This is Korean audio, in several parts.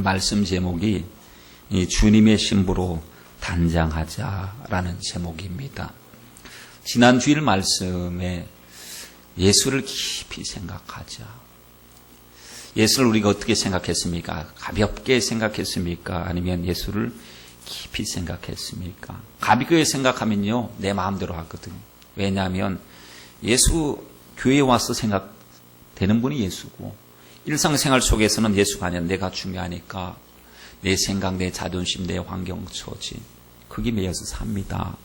말씀 제목이 주님의 신부로 단장하자라는 제목입니다. 지난 주일 말씀에 예수를 깊이 생각하자. 예수를 우리가 어떻게 생각했습니까? 가볍게 생각했습니까? 아니면 예수를 깊이 생각했습니까? 가볍게 생각하면요, 내 마음대로 하거든요. 왜냐하면 예수 교회에 와서 생각되는 분이 예수고, 일상생활 속에서는 예수가 아니라 내가 중요하니까 내 생각, 내 자존심, 내 환경, 처지, 그게 매여서 삽니다.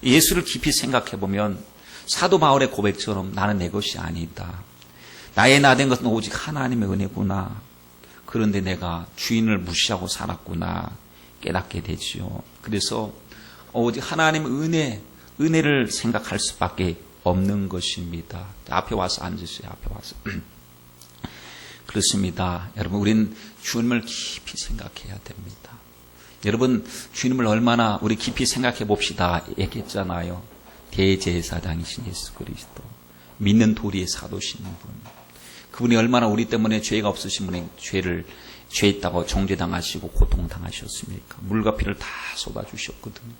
예수를 깊이 생각해보면 사도 바울의 고백처럼 나는 내 것이 아니다. 나의 나 된 것은 오직 하나님의 은혜구나. 그런데 내가 주인을 무시하고 살았구나 깨닫게 되지요. 그래서 오직 하나님의 은혜를 생각할 수밖에 없는 것입니다. 앞에 와서 앉으세요. 앞에 와서. 그렇습니다. 여러분, 우리는 주님을 깊이 생각해야 됩니다. 여러분, 주님을 얼마나 우리 깊이 생각해 봅시다 얘기했잖아요. 대제사장이신 예수 그리스도, 믿는 도리의 사도신 분, 그분이 얼마나 우리 때문에 죄가 없으신 분이 죄 있다고 정죄당하시고 고통당하셨습니까? 물과 피를 다 쏟아주셨거든요.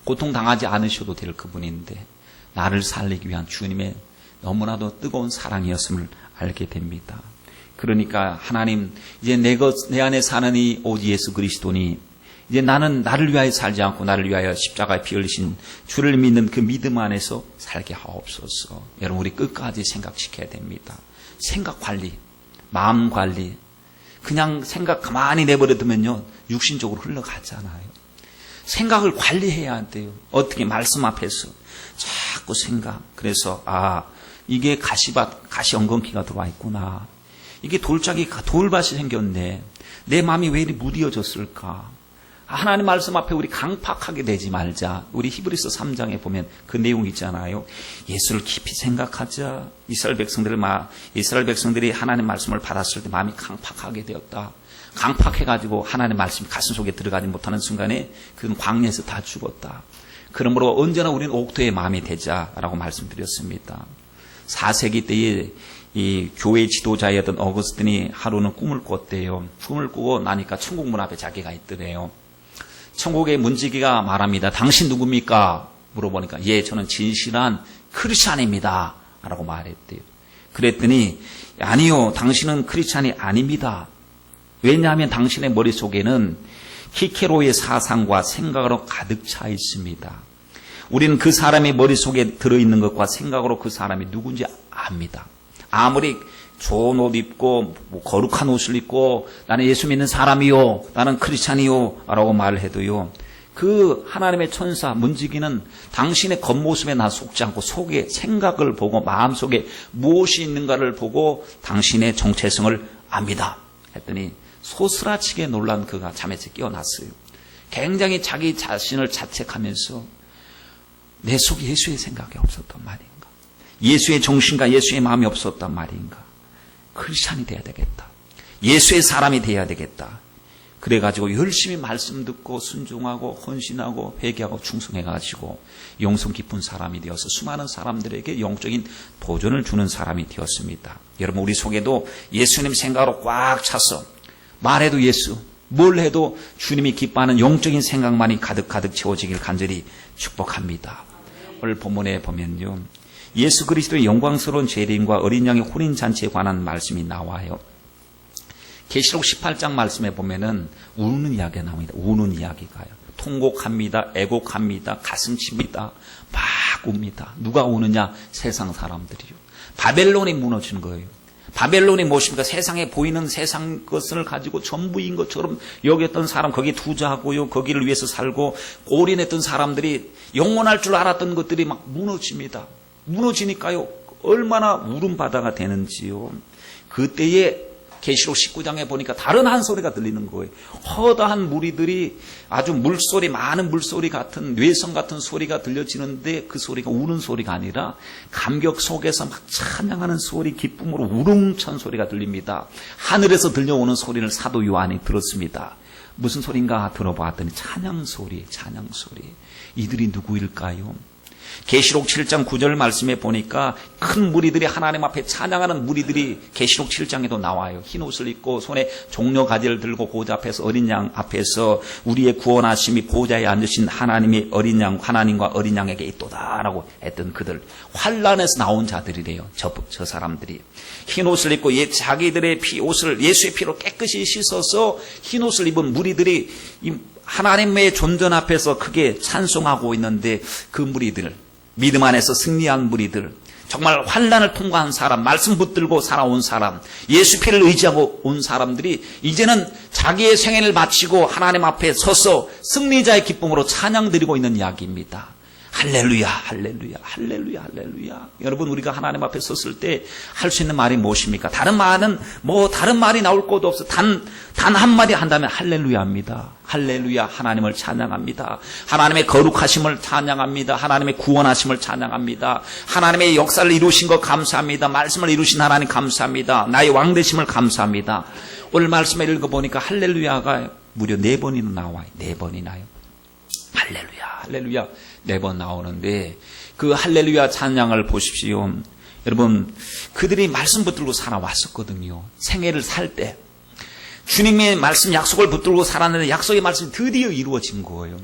고통당하지 않으셔도 될 그분인데 나를 살리기 위한 주님의 너무나도 뜨거운 사랑이었음을 알게 됩니다. 그러니까 하나님, 이제 내 안에 사는 이 오직 예수 그리스도니 이제 나는 나를 위하여 살지 않고 나를 위하여 십자가에 피 흘리신 주를 믿는 그 믿음 안에서 살게 하옵소서. 여러분, 우리 끝까지 생각시켜야 됩니다. 생각 관리, 마음 관리. 그냥 생각 가만히 내버려두면요, 육신적으로 흘러가잖아요. 생각을 관리해야 돼요. 어떻게? 말씀 앞에서 자꾸 생각. 그래서 이게 가시 엉겅퀴가 들어와 있구나. 이게 돌밭이 생겼네. 내 마음이 왜 이리 무뎌졌을까? 하나님 말씀 앞에 우리 강팍하게 되지 말자. 우리 히브리서 3장에 보면 그 내용 있잖아요. 예수를 깊이 생각하자. 이스라엘 백성들이 하나님 말씀을 받았을 때 마음이 강팍하게 되었다. 강팍해가지고 하나님 말씀이 가슴 속에 들어가지 못하는 순간에 그는 광야에서 다 죽었다. 그러므로 언제나 우리는 옥토의 마음이 되자라고 말씀드렸습니다. 4세기 때에 이 교회 지도자였던 어거스틴이 하루는 꿈을 꿨대요. 꿈을 꾸고 나니까 천국 문 앞에 자기가 있더래요. 천국의 문지기가 말합니다. 당신 누굽니까? 물어보니까 저는 진실한 크리스찬입니다 라고 말했대요. 그랬더니 아니요, 당신은 크리스찬이 아닙니다. 왜냐하면 당신의 머릿속에는 키케로의 사상과 생각으로 가득 차 있습니다. 우리는 그 사람의 머릿속에 들어있는 것과 생각으로 그 사람이 누군지 압니다. 아무리 좋은 옷 입고 거룩한 옷을 입고 나는 예수 믿는 사람이요, 나는 크리스찬이요 라고 말을 해도요, 그 하나님의 천사 문지기는 당신의 겉모습에 나 속지 않고 속에 생각을 보고 마음속에 무엇이 있는가를 보고 당신의 정체성을 압니다 했더니 소스라치게 놀란 그가 잠에서 깨어났어요. 굉장히 자기 자신을 자책하면서 내 속에 예수의 생각이 없었단 말인가, 예수의 정신과 예수의 마음이 없었단 말인가. 크리스찬이 돼야 되겠다. 예수의 사람이 돼야 되겠다. 그래가지고 열심히 말씀 듣고 순종하고 헌신하고 회개하고 충성해가지고 영성 깊은 사람이 되어서 수많은 사람들에게 영적인 도전을 주는 사람이 되었습니다. 여러분, 우리 속에도 예수님 생각으로 꽉 차서 말해도 예수, 뭘 해도 주님이 기뻐하는 영적인 생각만이 가득가득 채워지길 간절히 축복합니다. 오늘 본문에 보면요, 예수 그리스도의 영광스러운 재림과 어린 양의 혼인잔치에 관한 말씀이 나와요. 계시록 18장 말씀에 보면은 우는 이야기가 나옵니다. 우는 이야기가요. 통곡합니다. 애곡합니다. 가슴칩니다. 막 웁니다. 누가 우느냐? 세상 사람들이요. 바벨론이 무너지는 거예요. 바벨론이 무엇입니까? 세상에 보이는 세상 것을 가지고 전부인 것처럼 여겼던 사람, 거기에 투자하고요, 거기를 위해서 살고 올인했던 사람들이 영원할 줄 알았던 것들이 막 무너집니다. 무너지니까요, 얼마나 울음바다가 되는지요. 그때에 계시록 19장에 보니까 다른 한 소리가 들리는 거예요. 허다한 무리들이 아주 물소리, 많은 물소리 같은, 뇌성 같은 소리가 들려지는데 그 소리가 우는 소리가 아니라 감격 속에서 막 찬양하는 소리, 기쁨으로 우렁찬 소리가 들립니다. 하늘에서 들려오는 소리를 사도 요한이 들었습니다. 무슨 소리인가 들어봤더니 찬양 소리. 이들이 누구일까요? 계시록 7장 9절 말씀에 보니까 큰 무리들이 하나님 앞에 찬양하는 무리들이 계시록 7장에도 나와요. 흰 옷을 입고 손에 종려 가지를 들고 보좌 앞에서 어린 양 앞에서 우리의 구원하심이 보좌에 앉으신 하나님의 어린 양, 하나님과 어린 양에게 있도다라고 했던 그들, 환란에서 나온 자들이래요. 저 사람들이 흰 옷을 입고 자기들의 옷을 예수의 피로 깨끗이 씻어서 흰 옷을 입은 무리들이 하나님의 존전 앞에서 크게 찬송하고 있는데, 그 무리들, 믿음 안에서 승리한 무리들, 정말 환난을 통과한 사람, 말씀 붙들고 살아온 사람, 예수 피를 의지하고 온 사람들이 이제는 자기의 생애를 마치고 하나님 앞에 서서 승리자의 기쁨으로 찬양 드리고 있는 이야기입니다. 할렐루야, 할렐루야, 할렐루야, 할렐루야. 여러분, 우리가 하나님 앞에 섰을 때 할 수 있는 말이 무엇입니까? 다른 말이 나올 것도 없어. 단 한마디 한다면 할렐루야입니다. 할렐루야, 하나님을 찬양합니다. 하나님의 거룩하심을 찬양합니다. 하나님의 구원하심을 찬양합니다. 하나님의 역사를 이루신 것 감사합니다. 말씀을 이루신 하나님 감사합니다. 나의 왕 되심을 감사합니다. 오늘 말씀을 읽어보니까 할렐루야가 무려 4번이나 나와요. 4번이 나요. 할렐루야, 할렐루야 4번 나오는데, 그 할렐루야 찬양을 보십시오. 여러분, 그들이 말씀 붙들고 살아왔었거든요. 생애를 살 때 주님의 말씀 약속을 붙들고 살았는데 약속의 말씀이 드디어 이루어진 거예요.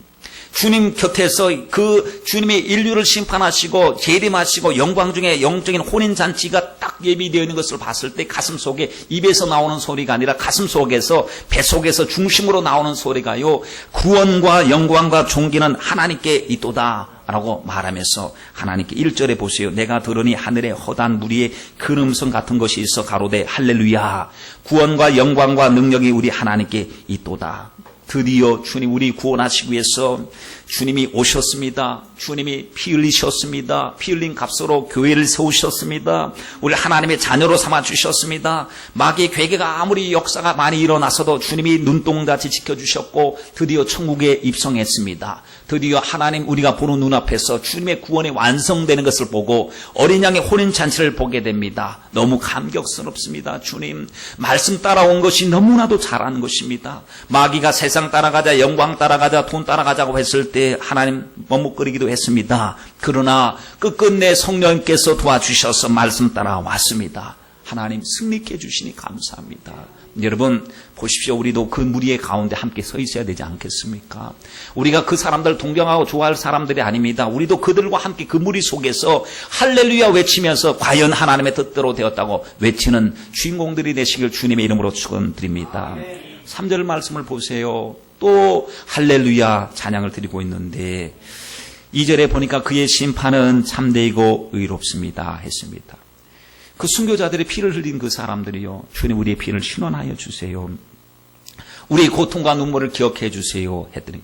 주님 곁에서 그 주님의 인류를 심판하시고 재림하시고 영광 중에 영적인 혼인잔치가 딱 예비되어 있는 것을 봤을 때 가슴 속에, 입에서 나오는 소리가 아니라 가슴 속에서, 배 속에서 중심으로 나오는 소리가요, 구원과 영광과 존귀는 하나님께 있도다 라고 말하면서 하나님께 1절에 보세요. 내가 들으니 하늘에 허다한 무리의 큰 음성 같은 것이 있어 가로되 할렐루야, 구원과 영광과 능력이 우리 하나님께 있도다. 드디어 주님 우리 구원하시기 위해서 주님이 오셨습니다. 주님이 피 흘리셨습니다. 피 흘린 값으로 교회를 세우셨습니다. 우리 하나님의 자녀로 삼아주셨습니다. 마귀의 괴계가 아무리 역사가 많이 일어나서도 주님이 눈동자같이 지켜주셨고 드디어 천국에 입성했습니다. 드디어 하나님 우리가 보는 눈앞에서 주님의 구원이 완성되는 것을 보고 어린 양의 혼인잔치를 보게 됩니다. 너무 감격스럽습니다. 주님 말씀 따라온 것이 너무나도 잘한 것입니다. 마귀가 세상 따라가자, 영광 따라가자, 돈 따라가자고 했을 때 하나님 머뭇거리기도 했습니다. 그러나 끝끝내 성령께서 도와주셔서 말씀 따라왔습니다. 하나님 승리케 해주시니 감사합니다. 여러분 보십시오. 우리도 그 무리의 가운데 함께 서 있어야 되지 않겠습니까? 우리가 그 사람들 동경하고 좋아할 사람들이 아닙니다. 우리도 그들과 함께 그 무리 속에서 할렐루야 외치면서 과연 하나님의 뜻대로 되었다고 외치는 주인공들이 되시길 주님의 이름으로 축원드립니다. 3절 말씀을 보세요. 또 할렐루야 찬양을 드리고 있는데 2절에 보니까 그의 심판은 참되고 의롭습니다 했습니다. 그 순교자들의 피를 흘린 그 사람들이요, 주님 우리의 피를 신원하여 주세요. 우리의 고통과 눈물을 기억해 주세요 했더니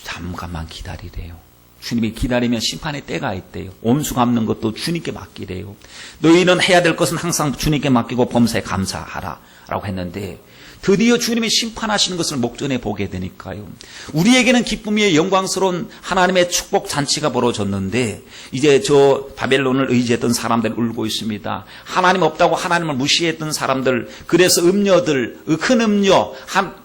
잠깐만 기다리래요. 주님이 기다리면 심판의 때가 있대요. 온수 갚는 것도 주님께 맡기래요. 너희는 해야 될 것은 항상 주님께 맡기고 범사에 감사하라 라고 했는데 드디어 주님이 심판하시는 것을 목전에 보게 되니까요. 우리에게는 기쁨의 영광스러운 하나님의 축복 잔치가 벌어졌는데 이제 저 바벨론을 의지했던 사람들 울고 있습니다. 하나님 없다고 하나님을 무시했던 사람들, 그래서 음녀들, 큰 음녀,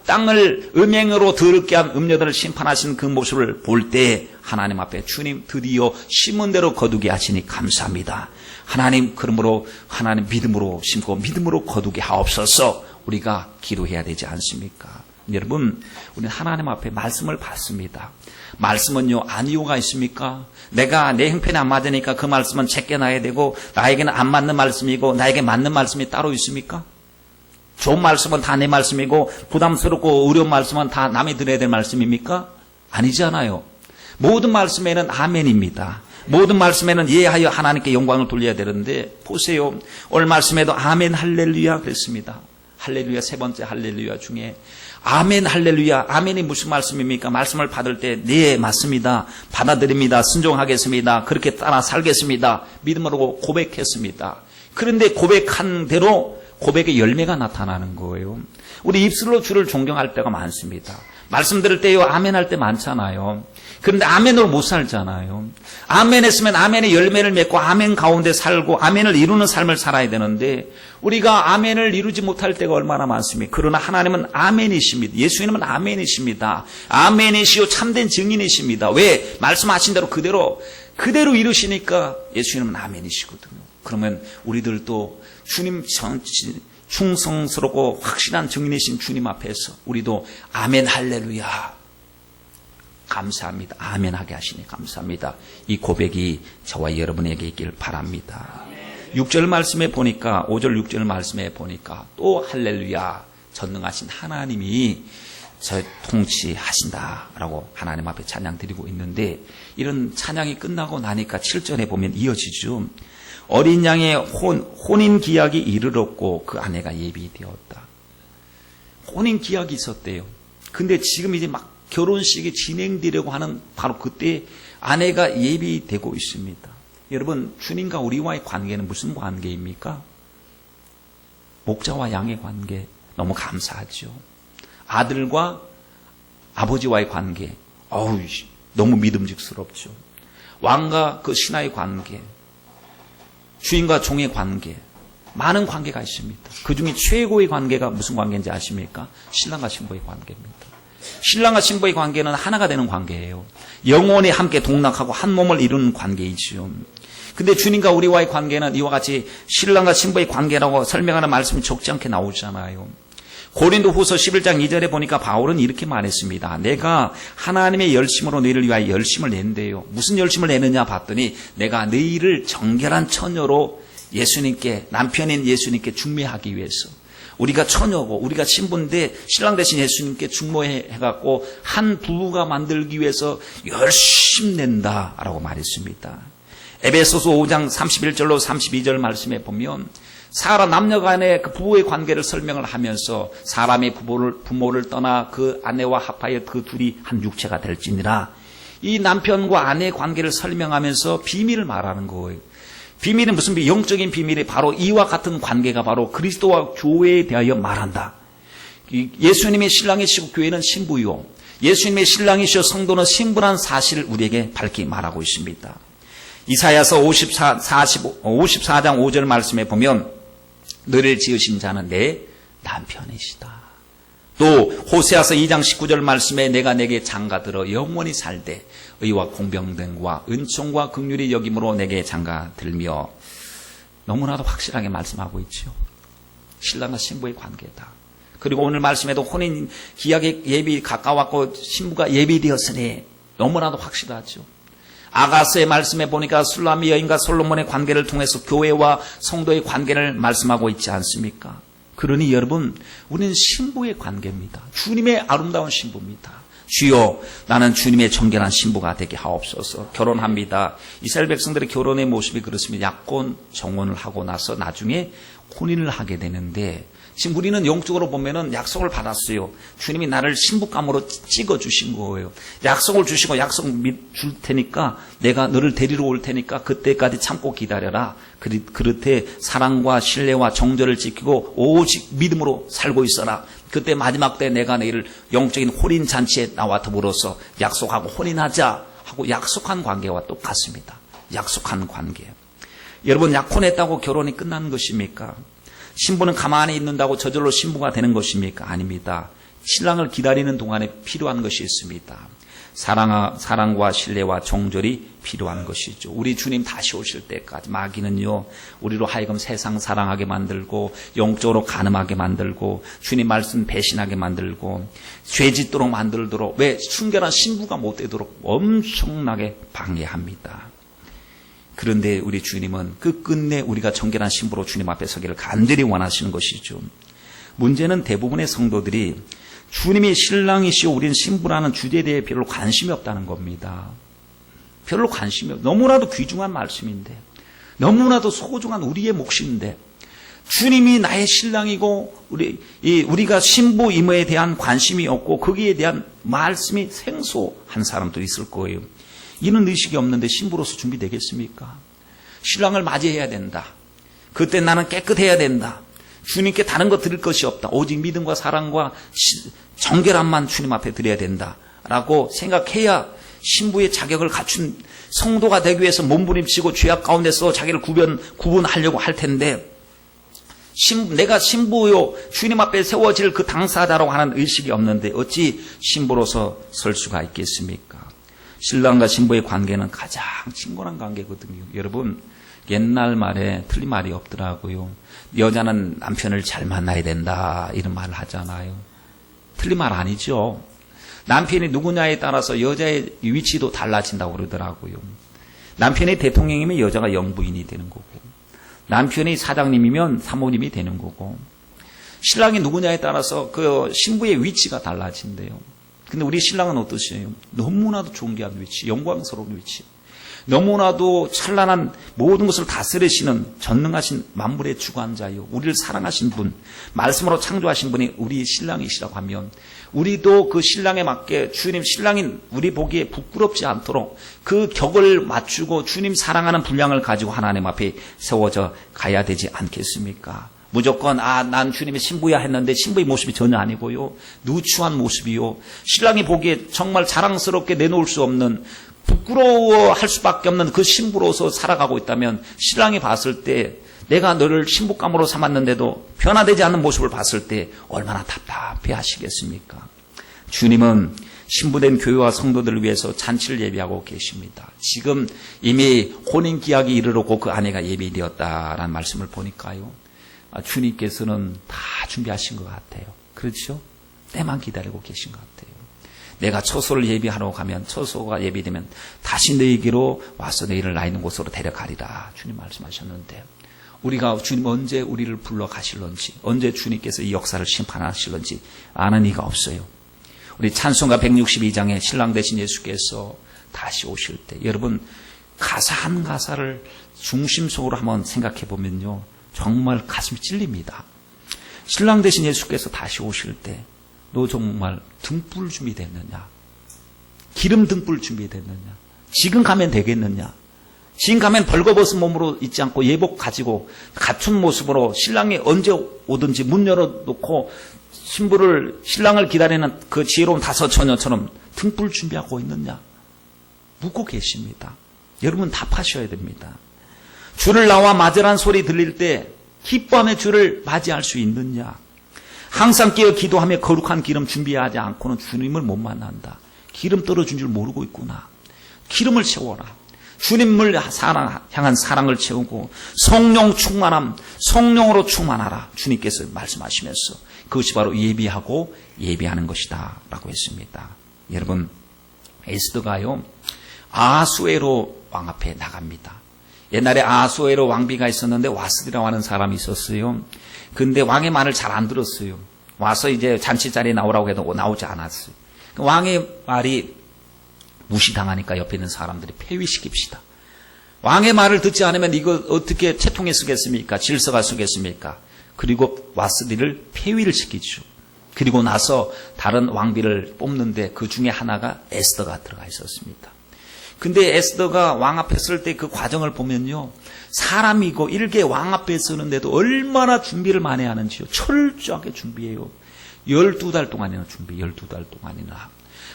땅을 음행으로 더럽게 한 음녀들을 심판하시는 그 모습을 볼 때 하나님 앞에 주님 드디어 심은 대로 거두게 하시니 감사합니다. 하나님 그러므로 하나님 믿음으로 심고 믿음으로 거두게 하옵소서. 우리가 기도해야 되지 않습니까? 여러분, 우리는 하나님 앞에 말씀을 받습니다. 말씀은요, 아니오가 있습니까? 내가 내 형편에 안 맞으니까 그 말씀은 제껴놔야 되고 나에게는 안 맞는 말씀이고 나에게 맞는 말씀이 따로 있습니까? 좋은 말씀은 다 내 말씀이고 부담스럽고 어려운 말씀은 다 남이 들어야 될 말씀입니까? 아니잖아요. 모든 말씀에는 아멘입니다. 모든 말씀에는 예하여 하나님께 영광을 돌려야 되는데 보세요. 오늘 말씀에도 아멘 할렐루야 그랬습니다. 할렐루야, 세 번째 할렐루야 중에 아멘 할렐루야. 아멘이 무슨 말씀입니까? 말씀을 받을 때 네 맞습니다. 받아들입니다. 순종하겠습니다. 그렇게 따라 살겠습니다. 믿음으로 고백했습니다. 그런데 고백한 대로 고백의 열매가 나타나는 거예요. 우리 입술로 주를 존경할 때가 많습니다. 말씀 들을 때요 아멘 할 때 많잖아요. 그런데 아멘으로 못 살잖아요. 아멘 했으면 아멘의 열매를 맺고 아멘 가운데 살고 아멘을 이루는 삶을 살아야 되는데 우리가 아멘을 이루지 못할 때가 얼마나 많습니까? 그러나 하나님은 아멘이십니다. 예수님은 아멘이십니다. 아멘이시오 참된 증인이십니다. 왜? 말씀하신 대로 그대로 이루시니까 예수님은 아멘이시거든요. 그러면 우리들도 주님 충성스럽고 확실한 증인이신 주님 앞에서 우리도 아멘 할렐루야 감사합니다. 아멘 하게 하시니 감사합니다. 이 고백이 저와 여러분에게 있길 바랍니다. 6절 말씀에 보니까 5절 6절 말씀에 보니까 또 할렐루야 전능하신 하나님이 저 통치하신다라고 하나님 앞에 찬양 드리고 있는데 이런 찬양이 끝나고 나니까 7절에 보면 이어지죠. 어린 양의 혼인 기약이 이르렀고 그 아내가 예비되었다. 혼인 기약이 있었대요. 근데 지금 이제 막 결혼식이 진행되려고 하는 바로 그때 아내가 예비되고 있습니다. 여러분 주님과 우리와의 관계는 무슨 관계입니까? 목자와 양의 관계 너무 감사하죠. 아들과 아버지와의 관계 너무 믿음직스럽죠. 왕과 그 신하의 관계 주인과 종의 관계 많은 관계가 있습니다. 그중에 최고의 관계가 무슨 관계인지 아십니까? 신랑과 신부의 관계입니다. 신랑과 신부의 관계는 하나가 되는 관계예요. 영원히 함께 동락하고 한 몸을 이루는 관계이지요. 근데 주님과 우리와의 관계는 이와 같이 신랑과 신부의 관계라고 설명하는 말씀이 적지 않게 나오잖아요. 고린도후서 11장 2절에 보니까 바울은 이렇게 말했습니다. 내가 하나님의 열심으로 너희를 위하여 열심을 낸대요. 무슨 열심을 내느냐 봤더니 내가 너희를 정결한 처녀로 예수님께 남편인 예수님께 중매하기 위해서 우리가 처녀고 우리가 신부인데 신랑 대신 예수님께 중매해갖고 한 부부가 만들기 위해서 열심 낸다라고 말했습니다. 에베소서 5장 31절로 32절 말씀에 보면 사람 남녀 간의 그 부부의 관계를 설명을 하면서 사람의 부모를 떠나 그 아내와 합하여 그 둘이 한 육체가 될지니라 이 남편과 아내의 관계를 설명하면서 비밀을 말하는 거예요. 비밀은 무슨 비밀? 영적인 비밀이 바로 이와 같은 관계가 바로 그리스도와 교회에 대하여 말한다. 예수님의 신랑이시고 교회는 신부요. 예수님의 신랑이시여 성도는 신부란 사실을 우리에게 밝히 말하고 있습니다. 이사야서 54장 5절 말씀에 보면 너를 지으신 자는 내 남편이시다. 또 호세아서 2장 19절 말씀에 내가 내게 장가들어 영원히 살되 의와 공평됨과 은총과 긍휼이 여김으로 내게 장가들며 너무나도 확실하게 말씀하고 있죠. 신랑과 신부의 관계다. 그리고 오늘 말씀에도 혼인 기약의 예비 가까웠고 신부가 예비되었으니 너무나도 확실하죠. 아가서의 말씀에 보니까 술람미 여인과 솔로몬의 관계를 통해서 교회와 성도의 관계를 말씀하고 있지 않습니까? 그러니 여러분 우리는 신부의 관계입니다. 주님의 아름다운 신부입니다. 주여 나는 주님의 정결한 신부가 되게 하옵소서. 결혼합니다. 이스라엘 백성들의 결혼의 모습이 그렇습니다. 약혼 정혼을 하고 나서 나중에 혼인을 하게 되는데 지금 우리는 영적으로 보면은 약속을 받았어요. 주님이 나를 신부감으로 찍어주신 거예요. 약속을 주시고 약속 줄 테니까 내가 너를 데리러 올 테니까 그때까지 참고 기다려라. 그릇에 사랑과 신뢰와 정절을 지키고 오직 믿음으로 살고 있어라. 그때 마지막 때 내가 너희를 영적인 혼인잔치에 나와 더불어서 약속하고 혼인하자 하고 약속한 관계와 똑같습니다. 약속한 관계. 여러분 약혼했다고 결혼이 끝나는 것입니까? 신부는 가만히 있는다고 저절로 신부가 되는 것입니까? 아닙니다. 신랑을 기다리는 동안에 필요한 것이 있습니다. 사랑과 신뢰와 정절이 필요한 것이죠. 우리 주님 다시 오실 때까지 마귀는요 우리로 하여금 세상 사랑하게 만들고 영적으로 간음하게 만들고 주님 말씀 배신하게 만들고 죄짓도록 만들도록 왜 순결한 신부가 못 되도록 엄청나게 방해합니다. 그런데 우리 주님은 끝끝내 우리가 정결한 신부로 주님 앞에 서기를 간절히 원하시는 것이죠. 문제는 대부분의 성도들이 주님이 신랑이시오 우리는 신부라는 주제에 대해 별로 관심이 없다는 겁니다. 별로 관심이 없어요. 너무나도 귀중한 말씀인데 너무나도 소중한 우리의 몫인데 주님이 나의 신랑이고 우리가 신부임에 대한 관심이 없고 거기에 대한 말씀이 생소한 사람도 있을 거예요. 이런 의식이 없는데 신부로서 준비되겠습니까? 신랑을 맞이해야 된다. 그때 나는 깨끗해야 된다. 주님께 다른 거 드릴 것이 없다. 오직 믿음과 사랑과 정결함만 주님 앞에 드려야 된다. 라고 생각해야 신부의 자격을 갖춘 성도가 되기 위해서 몸부림치고 죄악 가운데서 자기를 구분하려고 할 텐데, 내가 신부요 주님 앞에 세워질 그 당사자라고 하는 의식이 없는데 어찌 신부로서 설 수가 있겠습니까? 신랑과 신부의 관계는 가장 친근한 관계거든요. 여러분, 옛날 말에 틀린 말이 없더라고요. 여자는 남편을 잘 만나야 된다 이런 말을 하잖아요. 틀린 말 아니죠. 남편이 누구냐에 따라서 여자의 위치도 달라진다고 그러더라고요. 남편이 대통령이면 여자가 영부인이 되는 거고, 남편이 사장님이면 사모님이 되는 거고, 신랑이 누구냐에 따라서 그 신부의 위치가 달라진대요. 근데 우리 신랑은 어떠세요? 너무나도 존귀한 위치, 영광스러운 위치, 너무나도 찬란한 모든 것을 다스리시는 전능하신 만물의 주관자요, 우리를 사랑하신 분, 말씀으로 창조하신 분이 우리 신랑이시라고 하면, 우리도 그 신랑에 맞게 주님 신랑인 우리 보기에 부끄럽지 않도록 그 격을 맞추고 주님 사랑하는 분량을 가지고 하나님 앞에 세워져 가야 되지 않겠습니까? 무조건 난 주님의 신부야 했는데 신부의 모습이 전혀 아니고요, 누추한 모습이요, 신랑이 보기에 정말 자랑스럽게 내놓을 수 없는, 부끄러워할 수밖에 없는 그 신부로서 살아가고 있다면, 신랑이 봤을 때 내가 너를 신부감으로 삼았는데도 변화되지 않는 모습을 봤을 때 얼마나 답답해 하시겠습니까? 주님은 신부된 교회와 성도들을 위해서 잔치를 예비하고 계십니다. 지금 이미 혼인기약이 이르렀고 그 아내가 예비되었다라는 말씀을 보니까요, 주님께서는 다 준비하신 것 같아요. 그렇죠? 때만 기다리고 계신 것 같아요. 내가 처소를 예비하러 가면, 처소가 예비되면 다시 너에게로 와서 너희를 나 있는 곳으로 데려가리라 주님 말씀하셨는데, 우리가 주님 언제 우리를 불러 가실런지, 언제 주님께서 이 역사를 심판하실런지 아는 이가 없어요. 우리 찬송가 162장에 신랑 되신 예수께서 다시 오실 때, 여러분 가사 한 가사를 중심속으로 한번 생각해 보면요, 정말 가슴이 찔립니다. 신랑 되신 예수께서 다시 오실 때 너 정말 등불 준비됐느냐? 기름 등불 준비됐느냐? 지금 가면 되겠느냐? 지금 가면 벌거벗은 몸으로 있지 않고 예복 가지고 갖춘 모습으로 신랑이 언제 오든지 문 열어놓고 신랑을 기다리는 그 지혜로운 다섯 처녀처럼 등불 준비하고 있느냐? 묻고 계십니다. 여러분 답하셔야 됩니다. 주를 나와 맞으란 소리 들릴 때 기뻐하며 주를 맞이할 수 있느냐? 항상 깨어 기도하며 거룩한 기름 준비하지 않고는 주님을 못 만난다. 기름 떨어진 줄 모르고 있구나. 기름을 채워라. 주님을 향한 사랑을 채우고 성령 충만함, 성령으로 충만하라. 주님께서 말씀하시면서 그것이 바로 예비하고 예비하는 것이다 라고 했습니다. 여러분, 에스더가요 아수에로 왕 앞에 나갑니다. 옛날에 아수에로 왕비가 있었는데 와스디라고 하는 사람이 있었어요. 근데 왕의 말을 잘 안 들었어요. 와서 이제 잔치 자리에 나오라고 해도 나오지 않았어요. 왕의 말이 무시당하니까 옆에 있는 사람들이 폐위시킵시다. 왕의 말을 듣지 않으면 이거 어떻게 채통에 쓰겠습니까? 질서가 쓰겠습니까? 그리고 와스디를 폐위를 시키죠. 그리고 나서 다른 왕비를 뽑는데 그 중에 하나가 에스더가 들어가 있었습니다. 근데 에스더가 왕 앞에 설 때 그 과정을 보면요, 사람이고 일개 왕 앞에 서는데도 얼마나 준비를 많이 하는지요. 철저하게 준비해요. 12달 동안이나 준비, 12달 동안이나.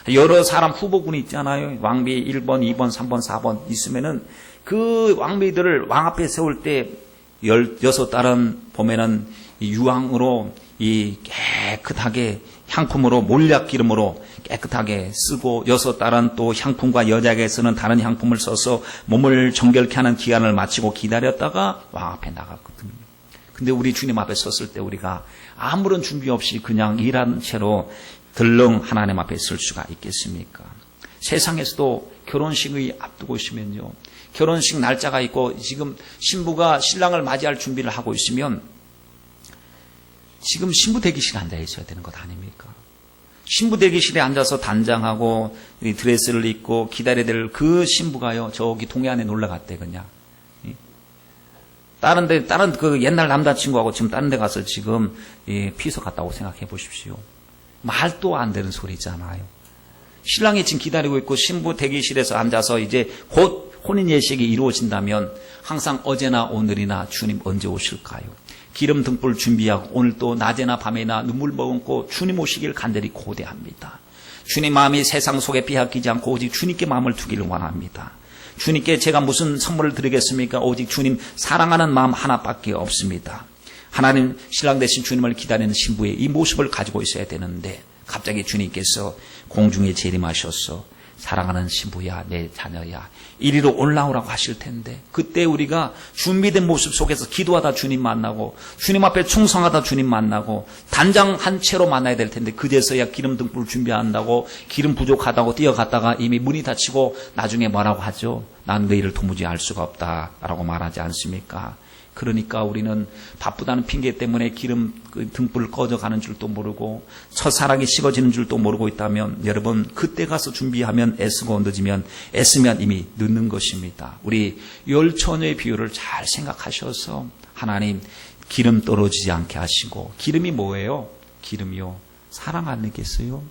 여러 사람 후보군이 있잖아요. 왕비 1번, 2번, 3번, 4번 있으면은 그 왕비들을 왕 앞에 세울 때 16달은 보면은 유황으로 이 깨끗하게 향품으로 몰약기름으로 깨끗하게 쓰고 6달은 또 향품과 여자에게 쓰는 다른 향품을 써서 몸을 정결케 하는 기간을 마치고 기다렸다가 왕 앞에 나갔거든요. 근데 우리 주님 앞에 섰을 때 우리가 아무런 준비 없이 그냥 일한 채로 들렁 하나님 앞에 설 수가 있겠습니까? 세상에서도 결혼식의 앞두고 있으면요, 결혼식 날짜가 있고 지금 신부가 신랑을 맞이할 준비를 하고 있으면 지금 신부 대기실에 앉아 있어야 되는 것 아닙니까? 신부 대기실에 앉아서 단장하고 드레스를 입고 기다려야 될 그 신부가요, 저기 동해안에 놀러 갔대, 그냥. 다른 그 옛날 남자친구하고 지금 다른 데 가서 지금 피서 갔다고 생각해 보십시오. 말도 안 되는 소리잖아요. 신랑이 지금 기다리고 있고 신부 대기실에서 앉아서 이제 곧 혼인 예식이 이루어진다면 항상 어제나 오늘이나 주님 언제 오실까요? 기름 등불 준비하고 오늘 또 낮에나 밤에나 눈물 머금고 주님 오시길 간절히 고대합니다. 주님 마음이 세상 속에 빼앗기지 않고 오직 주님께 마음을 두기를 원합니다. 주님께 제가 무슨 선물을 드리겠습니까? 오직 주님 사랑하는 마음 하나밖에 없습니다. 하나님 신랑 되신 주님을 기다리는 신부의 이 모습을 가지고 있어야 되는데 갑자기 주님께서 공중에 재림하셔서 사랑하는 신부야, 내 자녀야, 이리로 올라오라고 하실 텐데 그때 우리가 준비된 모습 속에서 기도하다 주님 만나고 주님 앞에 충성하다 주님 만나고 단장 한 채로 만나야 될 텐데 그제서야 기름 등불 준비한다고 기름 부족하다고 뛰어갔다가 이미 문이 닫히고 나중에 뭐라고 하죠? 난 너희를 도무지 알 수가 없다라고 말하지 않습니까? 그러니까 우리는 바쁘다는 핑계 때문에 기름 등불 꺼져가는 줄도 모르고 첫사랑이 식어지는 줄도 모르고 있다면 여러분 그때 가서 준비하면 애쓰고 늦으면 애쓰면 이미 늦는 것입니다. 우리 열처녀의 비유를 잘 생각하셔서 하나님 기름 떨어지지 않게 하시고 기름이 뭐예요? 기름이요. 사랑 아니겠어요?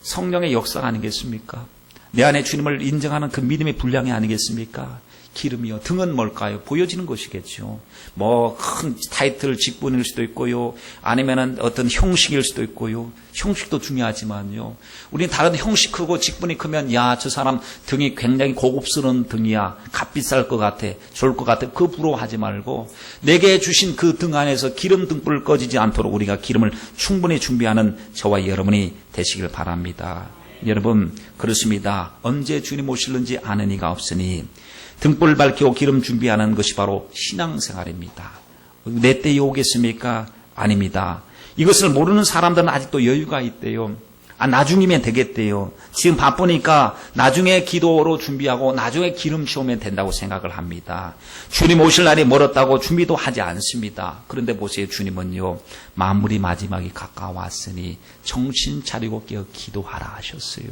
성령의 역사가 아니겠습니까? 내 안에 주님을 인정하는 그 믿음의 분량이 아니겠습니까? 기름이요. 등은 뭘까요? 보여지는 것이겠죠. 뭐 큰 타이틀 직분일 수도 있고요. 아니면은 어떤 형식일 수도 있고요. 형식도 중요하지만요. 우리는 다른 형식 크고 직분이 크면 야, 저 사람 등이 굉장히 고급스러운 등이야. 값비쌀 것 같아. 좋을 것 같아. 그거 부러워하지 말고 내게 주신 그 등 안에서 기름 등불 꺼지지 않도록 우리가 기름을 충분히 준비하는 저와 여러분이 되시길 바랍니다. 여러분 그렇습니다. 언제 주님 오실는지 아는 이가 없으니 등불 밝히고 기름 준비하는 것이 바로 신앙생활입니다. 내 때에 오겠습니까? 아닙니다. 이것을 모르는 사람들은 아직도 여유가 있대요. 나중이면 되겠대요. 지금 바쁘니까 나중에 기도로 준비하고 나중에 기름 채우면 된다고 생각을 합니다. 주님 오실 날이 멀었다고 준비도 하지 않습니다. 그런데 보세요. 주님은요. 만물이 마지막이 가까웠으니 정신 차리고 깨어 기도하라 하셨어요.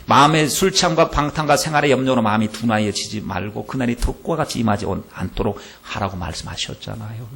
마음의 술창과 방탕과 생활의 염려로 마음이 둔하여지지 말고 그날이 덕과 같이 임하지 않도록 하라고 말씀하셨잖아요.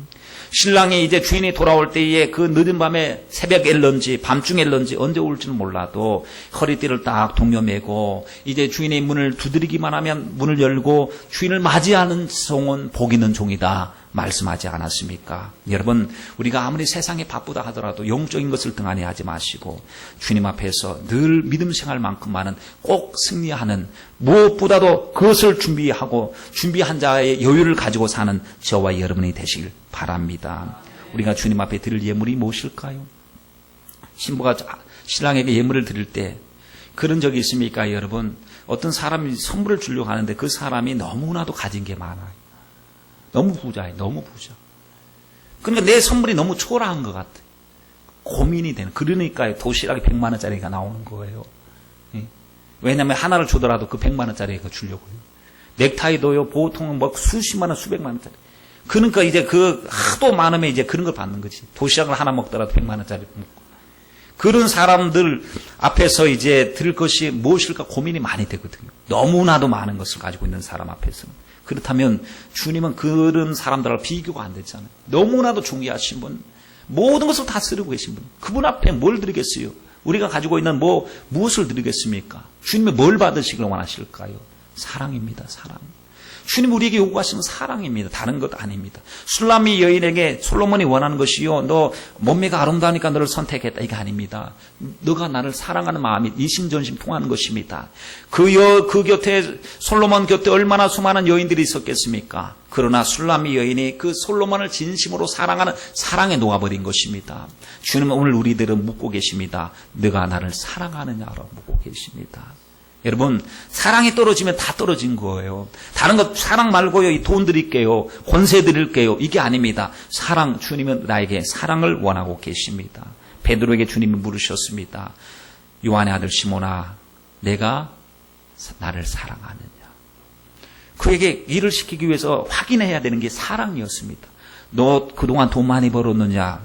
신랑이 이제 주인이 돌아올 때에 그 늦은 밤에 새벽일런지 밤중일런지 언제 올지는 몰라도 허리띠를 딱 동여매고 이제 주인의 문을 두드리기만 하면 문을 열고 주인을 맞이하는 종은 복 있는 종이다 말씀하지 않았습니까? 여러분 우리가 아무리 세상에 바쁘다 하더라도 영적인 것을 등한히 하지 마시고 주님 앞에서 늘 믿음 생활만큼만은 꼭 승리하는 무엇보다도 그것을 준비하고 준비한 자의 여유를 가지고 사는 저와 여러분이 되시길 바랍니다. 우리가 주님 앞에 드릴 예물이 무엇일까요? 신부가 신랑에게 예물을 드릴 때 그런 적이 있습니까? 여러분 어떤 사람이 선물을 주려고 하는데 그 사람이 너무나도 가진 게 많아요. 너무 부자예요. 너무 부자. 그러니까 내 선물이 너무 초라한 것 같아요. 고민이 되는. 그러니까 도시락이 100만 원짜리가 나오는 거예요. 왜냐하면 하나를 주더라도 그 100만 원짜리가 주려고요. 넥타이도요. 보통은 뭐 수십만 원, 수백만 원짜리. 그러니까 이제 그 하도 많으면 이제 그런 걸 받는 거지. 도시락을 하나 먹더라도 100만 원짜리 먹고. 그런 사람들 앞에서 이제 들을 것이 무엇일까 고민이 많이 되거든요. 너무나도 많은 것을 가지고 있는 사람 앞에서는. 그렇다면 주님은 그런 사람들하고 비교가 안 되잖아요. 너무나도 존귀하신 분, 모든 것을 다 쓰려고 계신 분. 그분 앞에 뭘 드리겠어요? 우리가 가지고 있는 무엇을 드리겠습니까? 주님이 뭘 받으시길 원하실까요? 사랑입니다. 사랑. 주님 우리에게 요구하시는 사랑입니다. 다른 것 아닙니다. 술람미 여인에게 솔로몬이 원하는 것이요. 너 몸매가 아름다우니까 너를 선택했다. 이게 아닙니다. 너가 나를 사랑하는 마음이 이심전심 통하는 것입니다. 그 곁에 솔로몬 곁에 얼마나 수많은 여인들이 있었겠습니까? 그러나 술람미 여인이 그 솔로몬을 진심으로 사랑하는 사랑에 녹아버린 것입니다. 주님은 오늘 우리들을 묻고 계십니다. 너가 나를 사랑하느냐로 묻고 계십니다. 여러분 사랑이 떨어지면 다 떨어진 거예요. 다른 것 사랑 말고요. 이 돈 드릴게요. 권세 드릴게요. 이게 아닙니다. 사랑 주님은 나에게 사랑을 원하고 계십니다. 베드로에게 주님이 물으셨습니다. 요한의 아들 시몬아 내가 나를 사랑하느냐. 그에게 일을 시키기 위해서 확인해야 되는 게 사랑이었습니다. 너 그동안 돈 많이 벌었느냐.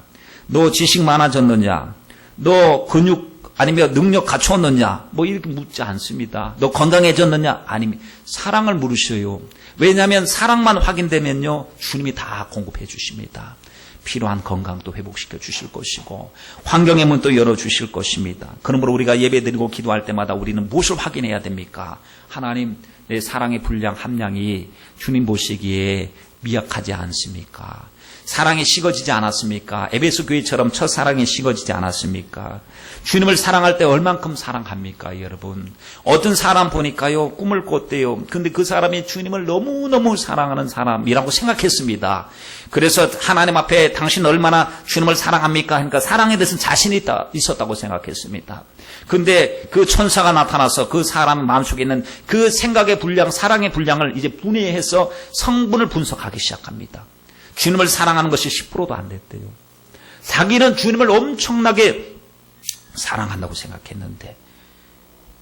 너 지식 많아졌느냐. 너 근육 아니면 능력 갖추었느냐? 뭐 이렇게 묻지 않습니다. 너 건강해졌느냐? 아닙니다. 사랑을 물으셔요. 왜냐하면 사랑만 확인되면요. 주님이 다 공급해 주십니다. 필요한 건강도 회복시켜 주실 것이고 환경의 문도 열어주실 것입니다. 그러므로 우리가 예배드리고 기도할 때마다 우리는 무엇을 확인해야 됩니까? 하나님 내 사랑의 분량 함량이 주님 보시기에 미약하지 않습니까? 사랑이 식어지지 않았습니까? 에베소 교회처럼 첫사랑이 식어지지 않았습니까? 주님을 사랑할 때 얼만큼 사랑합니까, 여러분? 어떤 사람 보니까요, 꿈을 꿨대요. 근데 그 사람이 주님을 너무너무 사랑하는 사람이라고 생각했습니다. 그래서 하나님 앞에 당신 얼마나 주님을 사랑합니까? 하니까 사랑에 대해서는 자신이 있었다고 생각했습니다. 근데 그 천사가 나타나서 그 사람 마음속에 있는 그 생각의 분량, 사랑의 분량을 이제 분해해서 성분을 분석하기 시작합니다. 주님을 사랑하는 것이 10%도 안 됐대요. 자기는 주님을 엄청나게 사랑한다고 생각했는데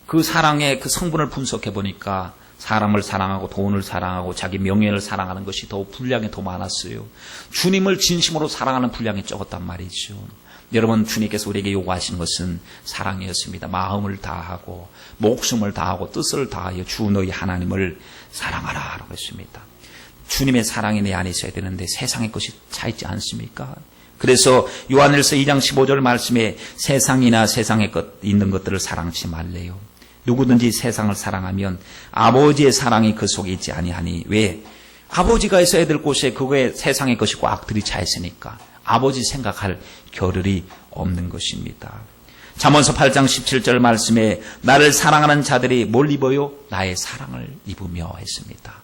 그 사랑의 그 성분을 분석해 보니까 사람을 사랑하고 돈을 사랑하고 자기 명예를 사랑하는 것이 더 분량이 더 많았어요. 주님을 진심으로 사랑하는 분량이 적었단 말이죠. 여러분, 주님께서 우리에게 요구하신 것은 사랑이었습니다. 마음을 다하고 목숨을 다하고 뜻을 다하여 주 너희 하나님을 사랑하라 라고 했습니다. 주님의 사랑이 내 안에 있어야 되는데 세상의 것이 차 있지 않습니까? 그래서 요한일서 2장 15절 말씀에 세상이나 세상에 있는 것들을 사랑치 말래요. 누구든지 세상을 사랑하면 아버지의 사랑이 그 속에 있지 아니하니. 왜? 아버지가 있어야 될 곳에 그거에 세상의 것이 꽉 들이차 있으니까 아버지 생각할 겨를이 없는 것입니다. 잠언서 8장 17절 말씀에 나를 사랑하는 자들이 뭘 입어요? 나의 사랑을 입으며 했습니다.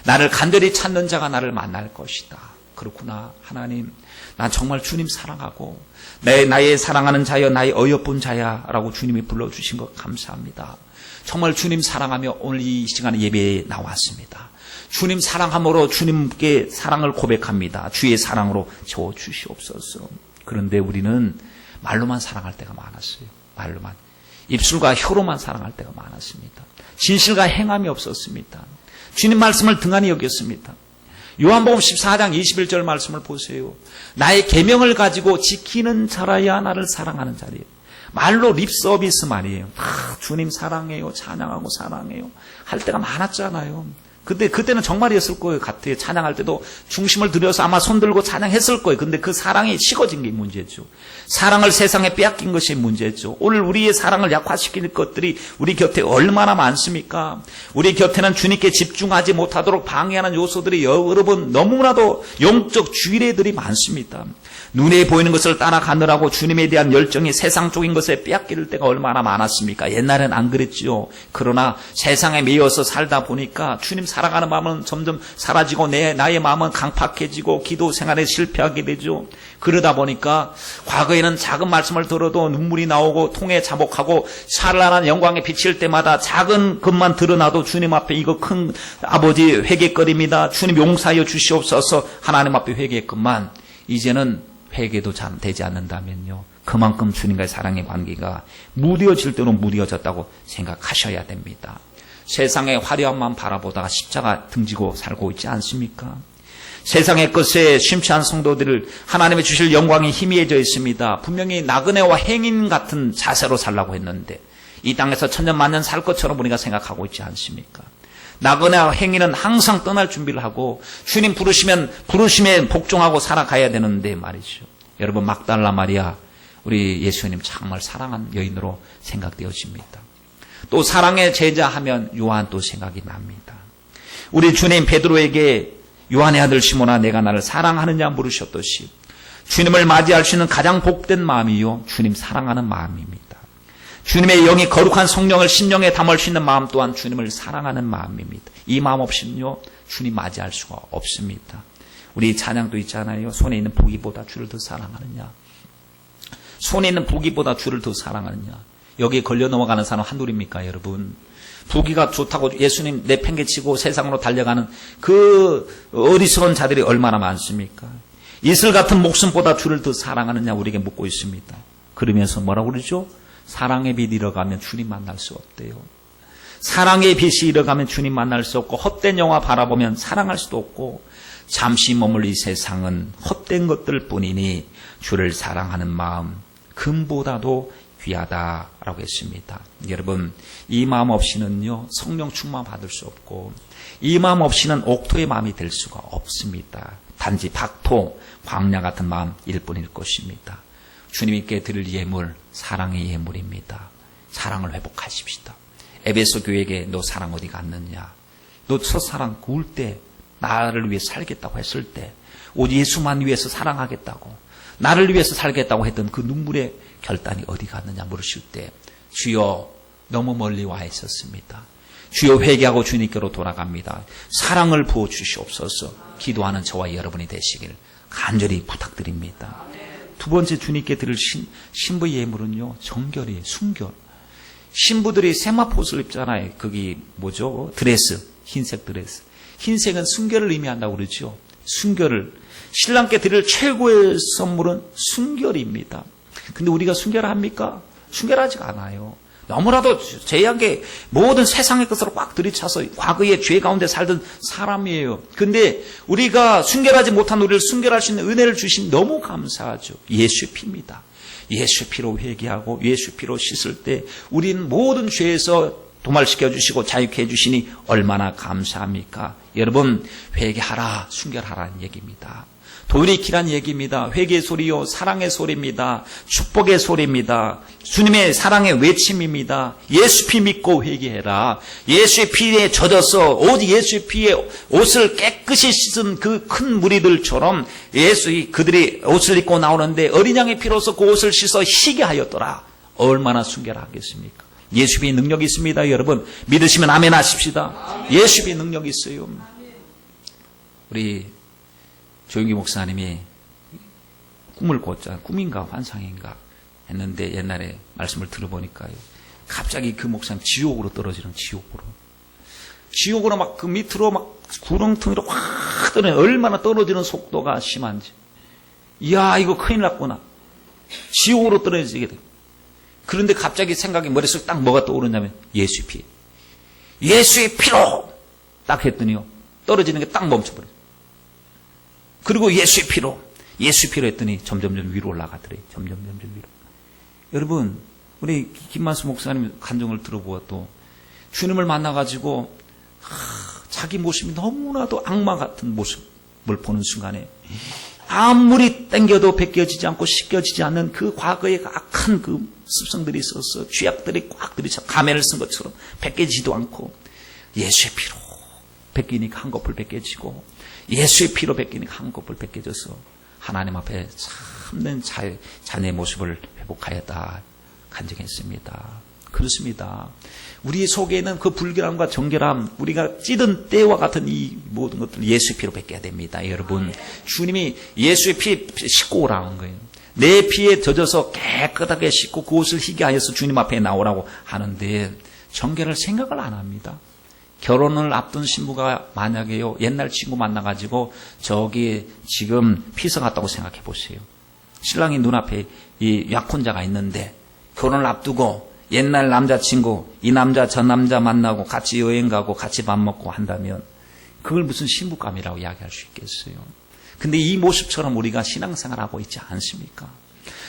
나를 간절히 찾는 자가 나를 만날 것이다. 그렇구나. 하나님, 난 정말 주님 사랑하고 나의 사랑하는 자여 나의 어여쁜 자야 라고 주님이 불러주신 것 감사합니다. 정말 주님 사랑하며 오늘 이 시간에 예배에 나왔습니다. 주님 사랑함으로 주님께 사랑을 고백합니다. 주의 사랑으로 채워주시옵소서. 그런데 우리는 말로만 사랑할 때가 많았어요. 말로만. 입술과 혀로만 사랑할 때가 많았습니다. 진실과 행함이 없었습니다. 주님 말씀을 등한히 여겼습니다. 요한복음 14장 21절 말씀을 보세요. 나의 계명을 가지고 지키는 자라야 나를 사랑하는 자리에요. 말로 립 서비스 말이에요. 주님 사랑해요. 찬양하고 사랑해요. 할 때가 많았잖아요. 근데 그때는 정말이었을 거예요. 같아요. 찬양할 때도 중심을 들여서 아마 손 들고 찬양했을 거예요. 근데 그 사랑이 식어진 게 문제죠. 사랑을 세상에 빼앗긴 것이 문제죠. 오늘 우리의 사랑을 약화시키는 것들이 우리 곁에 얼마나 많습니까? 우리 곁에는 주님께 집중하지 못하도록 방해하는 요소들이 여러분 너무나도 영적 쥐레들이 많습니다. 눈에 보이는 것을 따라가느라고 주님에 대한 열정이 세상 쪽인 것에 빼앗길 때가 얼마나 많았습니까? 옛날엔 안 그랬죠. 그러나 세상에 매여서 살다 보니까 주님 사랑하는 마음은 점점 사라지고 나의 마음은 강팍해지고 기도 생활에 실패하게 되죠. 그러다 보니까 과거에는 작은 말씀을 들어도 눈물이 나오고 통에 자복하고 찬란한 영광에 비칠 때마다 작은 것만 드러나도 주님 앞에 이거 큰 아버지 회개거립니다. 주님 용서하여 주시옵소서 하나님 앞에 회개했건만 이제는 회개도 잘 되지 않는다면요. 그만큼 주님과의 사랑의 관계가 무뎌질 때는 무뎌졌다고 생각하셔야 됩니다. 세상의 화려함만 바라보다가 십자가 등지고 살고 있지 않습니까? 세상의 것에 심취한 성도들을 하나님의 주실 영광이 희미해져 있습니다. 분명히 나그네와 행인 같은 자세로 살라고 했는데 이 땅에서 천년만년 살 것처럼 우리가 생각하고 있지 않습니까? 나그네와 행인은 항상 떠날 준비를 하고 주님 부르시면 부르심에 복종하고 살아가야 되는데 말이죠. 여러분 막달라 마리아 우리 예수님 정말 사랑한 여인으로 생각되어집니다. 또 사랑의 제자 하면 요한 또 생각이 납니다. 우리 주님 베드로에게 요한의 아들 시몬아 내가 나를 사랑하느냐 물으셨듯이 주님을 맞이할 수 있는 가장 복된 마음이요 주님 사랑하는 마음입니다. 주님의 영이 거룩한 성령을 심령에 담을 수 있는 마음 또한 주님을 사랑하는 마음입니다. 이 마음 없이는요 주님 맞이할 수가 없습니다. 우리 찬양도 있잖아요. 손에 있는 부기보다 주를 더 사랑하느냐. 손에 있는 부기보다 주를 더 사랑하느냐. 여기에 걸려 넘어가는 사람 한둘입니까 여러분. 부기가 좋다고 예수님 내팽개치고 세상으로 달려가는 그 어리석은 자들이 얼마나 많습니까. 이슬 같은 목숨보다 주를 더 사랑하느냐 우리에게 묻고 있습니다. 그러면서 뭐라고 그러죠? 사랑의 빛이 잃어가면 주님 만날 수 없대요. 사랑의 빛이 잃어가면 주님 만날 수 없고 헛된 영화 바라보면 사랑할 수도 없고 잠시 머물 이 세상은 헛된 것들 뿐이니 주를 사랑하는 마음 금보다도 귀하다라고 했습니다. 여러분 이 마음 없이는요 성령 충만 받을 수 없고 이 마음 없이는 옥토의 마음이 될 수가 없습니다. 단지 박토 광야 같은 마음일 뿐일 것입니다. 주님께 드릴 예물 사랑의 예물입니다. 사랑을 회복하십시다. 에베소 교회에게 너 사랑 어디 갔느냐. 너 첫사랑 구울 때 나를 위해 살겠다고 했을 때 오직 예수만 위해서 사랑하겠다고, 나를 위해서 살겠다고 했던 그 눈물의 결단이 어디 갔느냐 물으실 때, 주여 너무 멀리 와 있었습니다. 주여 회개하고 주님께로 돌아갑니다. 사랑을 부어주시옵소서. 기도하는 저와 여러분이 되시길 간절히 부탁드립니다. 두 번째 주님께 드릴 신부 예물은요, 정결이에요. 순결. 신부들이 세마포 옷을 입잖아요. 거기 뭐죠? 드레스, 흰색 드레스. 흰색은 순결을 의미한다고 그러죠. 순결을. 신랑께 드릴 최고의 선물은 순결입니다. 근데 우리가 순결합니까? 순결하지가 않아요. 너무나도 죄악의 모든 세상의 것으로 꽉 들이차서 과거의 죄 가운데 살던 사람이에요. 근데 우리가 순결하지 못한 우리를 순결할 수 있는 은혜를 주신 너무 감사하죠. 예수의 피입니다. 예수의 피로 회개하고 예수의 피로 씻을 때 우리는 모든 죄에서 도말시켜 주시고 자유케 해주시니 얼마나 감사합니까? 여러분, 회개하라, 순결하라는 얘기입니다. 돌이키란 얘기입니다. 회개의 소리요, 사랑의 소리입니다. 축복의 소리입니다. 주님의 사랑의 외침입니다. 예수 피 믿고 회개해라. 예수의 피에 젖어서 오직 예수의 피에 옷을 깨끗이 씻은 그 큰 무리들처럼 그들이 옷을 입고 나오는데 어린 양의 피로서 그 옷을 씻어 희게 하였더라. 얼마나 순결하겠습니까? 예수 피에 능력이 있습니다. 여러분, 믿으시면 아멘 하십시다. 예수 피에 능력이 있어요. 우리 조용기 목사님이 꿈을 꿨잖아요. 꿈인가 환상인가 했는데 옛날에 말씀을 들어보니까요, 갑자기 그 목사님 지옥으로 떨어지는, 지옥으로 막 그 밑으로 막 구렁텅이로 확 떨어지는, 얼마나 떨어지는 속도가 심한지. 이야, 이거 큰일 났구나. 지옥으로 떨어지게 돼. 그런데 갑자기 생각이 머릿속에 딱 뭐가 떠오르냐면 예수의 피. 예수의 피로 딱 했더니요, 떨어지는 게 딱 멈춰버려요. 그리고 예수의 피로 했더니 점점점 위로 올라가더래요. 점점점 위로. 여러분, 우리 김만수 목사님 간증을 들어보아도 주님을 만나가지고 자기 모습이 너무나도 악마 같은 모습을 보는 순간에 아무리 땡겨도 벗겨지지 않고 씻겨지지 않는 그 과거의 악한 그 습성들이 있어서 죄악들이 꽉 들이쳐 가면을 쓴 것처럼 벗겨지지도 않고 예수의 피로 벗기니까 한꺼풀 벗겨지고 예수의 피로 벗기니까 한꺼풀 벗겨져서 하나님 앞에 참된 자녀의 모습을 회복하였다 간증했습니다. 그렇습니다. 우리 속에는 그 불결함과 정결함, 우리가 찌든 때와 같은 이 모든 것들을 예수의 피로 벗겨야 됩니다. 여러분, 주님이 예수의 피 씻고 오라는 거예요. 내 피에 젖어서 깨끗하게 씻고 그 옷을 희게 하여서 주님 앞에 나오라고 하는데 정결을 생각을 안 합니다. 결혼을 앞둔 신부가 만약에요, 옛날 친구 만나가지고 저기 지금 피서 갔다고 생각해 보세요. 신랑이 눈앞에 이 약혼자가 있는데 결혼을 앞두고 옛날 남자친구, 이 남자 저 남자 만나고 같이 여행 가고 같이 밥 먹고 한다면 그걸 무슨 신부감이라고 이야기할 수 있겠어요. 근데 이 모습처럼 우리가 신앙생활하고 있지 않습니까?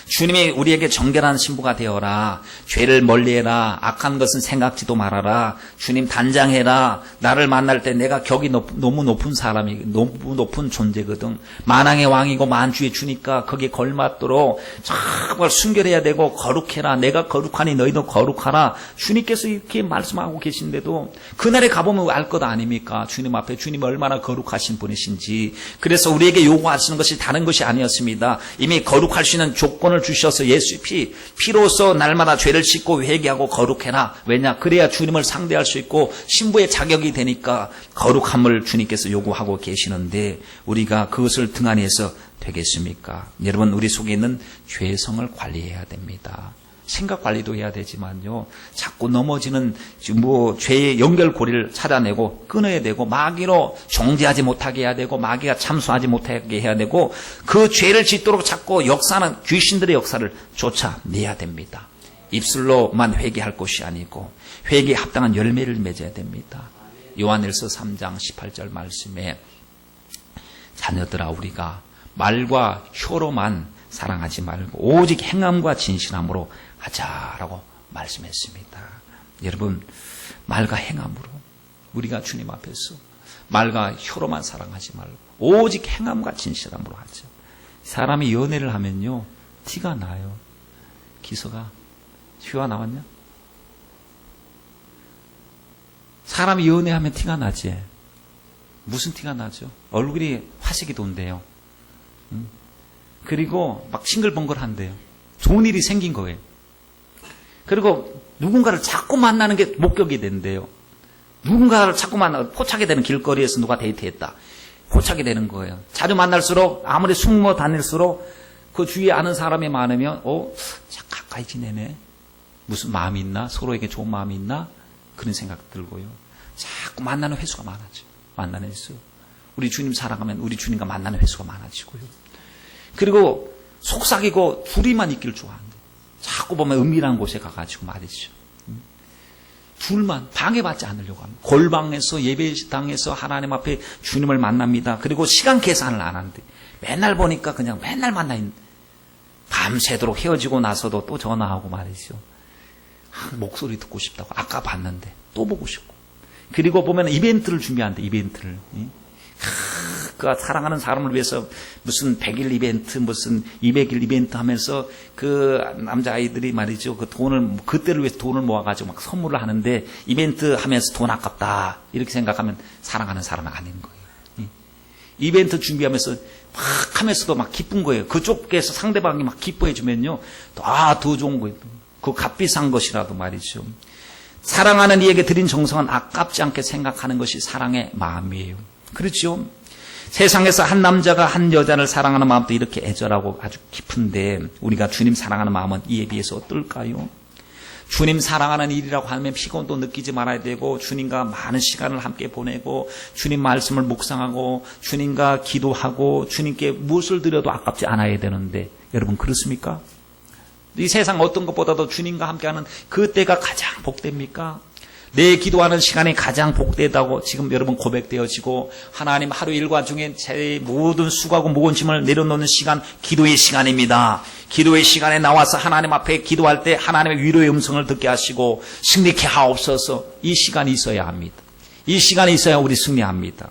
주님이 우리에게 정결한 신부가 되어라. 죄를 멀리해라. 악한 것은 생각지도 말아라. 주님 단장해라. 나를 만날 때 내가 격이 너무 높은 사람이, 너무 높은 존재거든. 만왕의 왕이고 만주의 주니까 거기에 걸맞도록 정말 순결해야 되고 거룩해라. 내가 거룩하니 너희도 거룩하라. 주님께서 이렇게 말씀하고 계신데도 그날에 가보면 알 것 아닙니까? 주님 앞에 주님이 얼마나 거룩하신 분이신지. 그래서 우리에게 요구하시는 것이 다른 것이 아니었습니다. 이미 거룩할 수 있는 조건을 주셔서 예수의 피로서 날마다 죄를 씻고 회개하고 거룩해라. 왜냐? 그래야 주님을 상대할 수 있고 신부의 자격이 되니까 거룩함을 주님께서 요구하고 계시는데 우리가 그것을 등한히해서 되겠습니까? 여러분, 우리 속에 있는 죄성을 관리해야 됩니다. 생각 관리도 해야 되지만요, 자꾸 넘어지는 죄의 연결고리를 찾아내고 끊어야 되고, 마귀로 정죄하지 못하게 해야 되고, 마귀가 참수하지 못하게 해야 되고, 그 죄를 짓도록 자꾸 역사는 귀신들의 역사를 쫓아내야 됩니다. 입술로만 회개할 것이 아니고 회개에 합당한 열매를 맺어야 됩니다. 요한일서 3장 18절 말씀에 자녀들아, 우리가 말과 혀로만 사랑하지 말고 오직 행함과 진실함으로 하자라고 말씀했습니다. 여러분, 말과 행함으로 우리가 주님 앞에서 말과 혀로만 사랑하지 말고 오직 행함과 진실함으로 하죠. 사람이 연애를 하면요, 티가 나요. 기서가 휘가 나왔냐? 사람이 연애하면 티가 나지. 무슨 티가 나죠? 얼굴이 화색이 돈대요. 그리고 막 싱글벙글한대요. 좋은 일이 생긴 거예요. 그리고 누군가를 자꾸 만나는 게 목격이 된대요. 누군가를 자꾸 만나고 포착이 되는, 길거리에서 누가 데이트했다. 포착이 되는 거예요. 자주 만날수록, 아무리 숨어 다닐수록 그 주위에 아는 사람이 많으면 가까이 지내네. 무슨 마음이 있나? 서로에게 좋은 마음이 있나? 그런 생각 들고요. 자꾸 만나는 횟수가 많아져. 만나는 횟수. 우리 주님 사랑하면 우리 주님과 만나는 횟수가 많아지고요. 그리고 속삭이고 둘이만 있길 좋아한대. 자꾸 보면 은밀한 곳에 가가지고 말이죠. 둘만 방해받지 않으려고 합니다. 골방에서, 예배당에서 하나님 앞에 주님을 만납니다. 그리고 시간 계산을 안 한대. 맨날 보니까 그냥 맨날 만나 있는. 밤새도록 헤어지고 나서도 또 전화하고 말이죠. 목소리 듣고 싶다고. 아까 봤는데 또 보고 싶고. 그리고 보면 이벤트를 준비한대. 이벤트를. 그 사랑하는 사람을 위해서 무슨 100일 이벤트, 무슨 200일 이벤트 하면서 그 남자아이들이 말이죠. 그 돈을, 그때를 위해서 돈을 모아가지고 막 선물을 하는데 이벤트 하면서 돈 아깝다. 이렇게 생각하면 사랑하는 사람은 아닌 거예요. 이벤트 준비하면서 막 하면서도 막 기쁜 거예요. 그쪽에서 상대방이 막 기뻐해 주면요. 더 좋은 거예요. 그 값비싼 것이라도 말이죠. 사랑하는 이에게 드린 정성은 아깝지 않게 생각하는 것이 사랑의 마음이에요. 그렇죠? 세상에서 한 남자가 한 여자를 사랑하는 마음도 이렇게 애절하고 아주 깊은데 우리가 주님 사랑하는 마음은 이에 비해서 어떨까요? 주님 사랑하는 일이라고 하면 피곤도 느끼지 말아야 되고 주님과 많은 시간을 함께 보내고 주님 말씀을 묵상하고 주님과 기도하고 주님께 무엇을 드려도 아깝지 않아야 되는데 여러분 그렇습니까? 이 세상 어떤 것보다도 주님과 함께하는 그때가 가장 복됩니까? 내 기도하는 시간이 가장 복되다고 지금 여러분 고백되어지고 하나님 하루 일과 중에 제 모든 수고하고 무거운 짐을 내려놓는 시간 기도의 시간입니다. 기도의 시간에 나와서 하나님 앞에 기도할 때 하나님의 위로의 음성을 듣게 하시고 승리케 하옵소서. 이 시간이 있어야 합니다. 이 시간이 있어야 우리 승리합니다.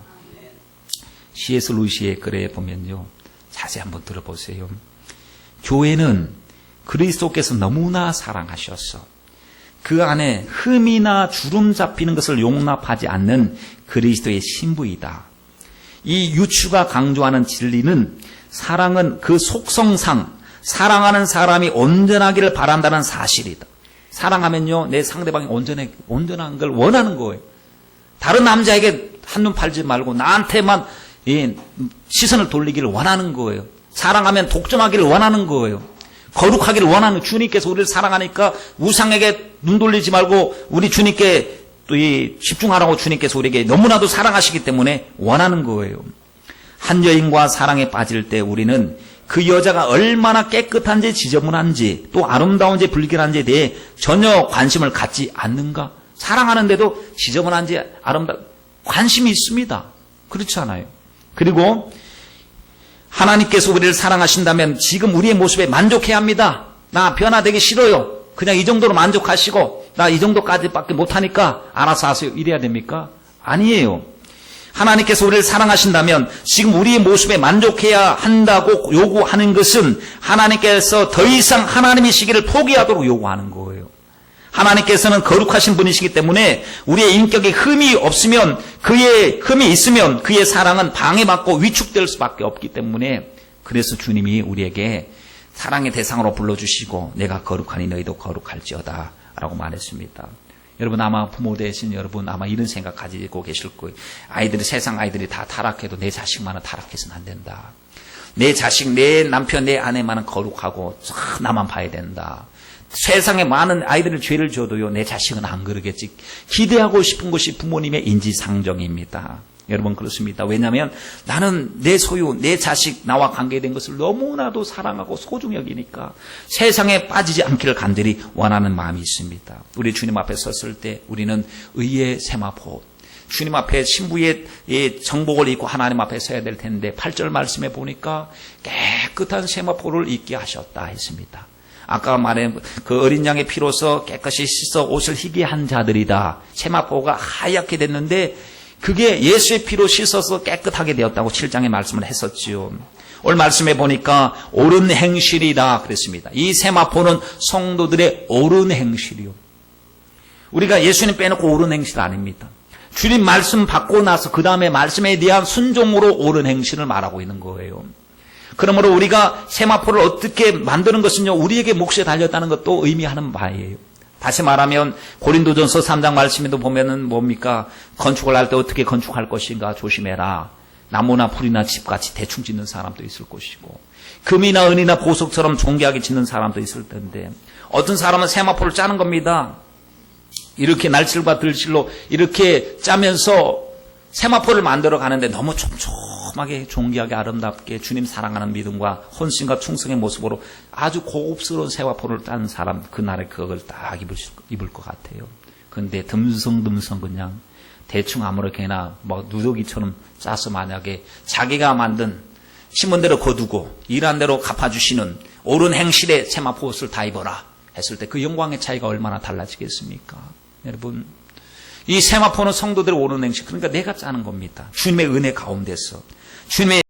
C.S. 루이스의 글에 보면요. 자세히 한번 들어보세요. 교회는 그리스도께서 너무나 사랑하셔서 그 안에 흠이나 주름 잡히는 것을 용납하지 않는 그리스도의 신부이다. 이 유추가 강조하는 진리는 사랑은 그 속성상 사랑하는 사람이 온전하기를 바란다는 사실이다. 사랑하면요, 내 상대방이 온전한 걸 원하는 거예요. 다른 남자에게 한눈 팔지 말고 나한테만 시선을 돌리기를 원하는 거예요. 사랑하면 독점하기를 원하는 거예요. 거룩하기를 원하는 주님께서 우리를 사랑하니까 우상에게 눈 돌리지 말고 우리 주님께 또 집중하라고 주님께서 우리에게 너무나도 사랑하시기 때문에 원하는 거예요. 한 여인과 사랑에 빠질 때 우리는 그 여자가 얼마나 깨끗한지 지저분한지 또 아름다운지 불길한지에 대해 전혀 관심을 갖지 않는가? 사랑하는데도 지저분한지 관심이 있습니다. 그렇지 않아요? 그리고 하나님께서 우리를 사랑하신다면 지금 우리의 모습에 만족해야 합니다. 나 변화되기 싫어요. 그냥 이 정도로 만족하시고 나 이 정도까지밖에 못하니까 알아서 하세요. 이래야 됩니까? 아니에요. 하나님께서 우리를 사랑하신다면 지금 우리의 모습에 만족해야 한다고 요구하는 것은 하나님께서 더 이상 하나님이시기를 포기하도록 요구하는 거예요. 하나님께서는 거룩하신 분이시기 때문에 우리의 인격에 흠이 없으면 그의 흠이 있으면 그의 사랑은 방해받고 위축될 수밖에 없기 때문에 그래서 주님이 우리에게 사랑의 대상으로 불러주시고 내가 거룩하니 너희도 거룩할지어다 라고 말했습니다. 여러분 아마 부모 되신 여러분 아마 이런 생각 가지고 계실 거예요. 세상 아이들이 다 타락해도 내 자식만은 타락해서는 안 된다. 내 자식, 내 남편, 내 아내만은 거룩하고 나만 봐야 된다. 세상에 많은 아이들을 죄를 줘도요, 내 자식은 안 그러겠지. 기대하고 싶은 것이 부모님의 인지상정입니다. 여러분 그렇습니다. 왜냐하면 나는 내 소유, 내 자식, 나와 관계된 것을 너무나도 사랑하고 소중히 여기니까 세상에 빠지지 않기를 간절히 원하는 마음이 있습니다. 우리 주님 앞에 섰을 때 우리는 의의 세마포, 주님 앞에 신부의 정복을 입고 하나님 앞에 서야 될 텐데 8절 말씀에 보니까 깨끗한 세마포를 입게 하셨다 했습니다. 아까 말한 그 어린 양의 피로서 깨끗이 씻어 옷을 희게 한 자들이다. 세마포가 하얗게 됐는데 그게 예수의 피로 씻어서 깨끗하게 되었다고 7장에 말씀을 했었지요. 오늘 말씀에 보니까 옳은 행실이다 그랬습니다. 이 세마포는 성도들의 옳은 행실이요. 우리가 예수님 빼놓고 옳은 행실 아닙니다. 주님 말씀 받고 나서 그 다음에 말씀에 대한 순종으로 옳은 행실을 말하고 있는 거예요. 그러므로 우리가 세마포를 어떻게 만드는 것은요, 우리에게 몫이 달렸다는 것도 의미하는 바예요. 다시 말하면 고린도전서 3장 말씀에도 보면은 뭡니까? 건축을 할 때 어떻게 건축할 것인가 조심해라. 나무나 풀이나 집같이 대충 짓는 사람도 있을 것이고, 금이나 은이나 보석처럼 존귀하게 짓는 사람도 있을 텐데, 어떤 사람은 세마포를 짜는 겁니다. 이렇게 날실과 들실로 이렇게 짜면서 세마포를 만들어 가는데 너무 촘촘하게 존귀하게 아름답게 주님 사랑하는 믿음과 헌신과 충성의 모습으로 아주 고급스러운 세마포를 짠 사람, 그날에 그걸 딱 입을 것 같아요. 그런데 듬성듬성 그냥 대충 아무렇게나 뭐 누더기처럼 짜서 만약에 자기가 만든 심은 대로 거두고 일한 대로 갚아주시는 옳은 행실의 세마포 옷을 다 입어라 했을 때 그 영광의 차이가 얼마나 달라지겠습니까? 여러분, 이 세마포는 성도들의 옳은 행실, 그러니까 내가 짜는 겁니다. 주님의 은혜 가운데서 주님의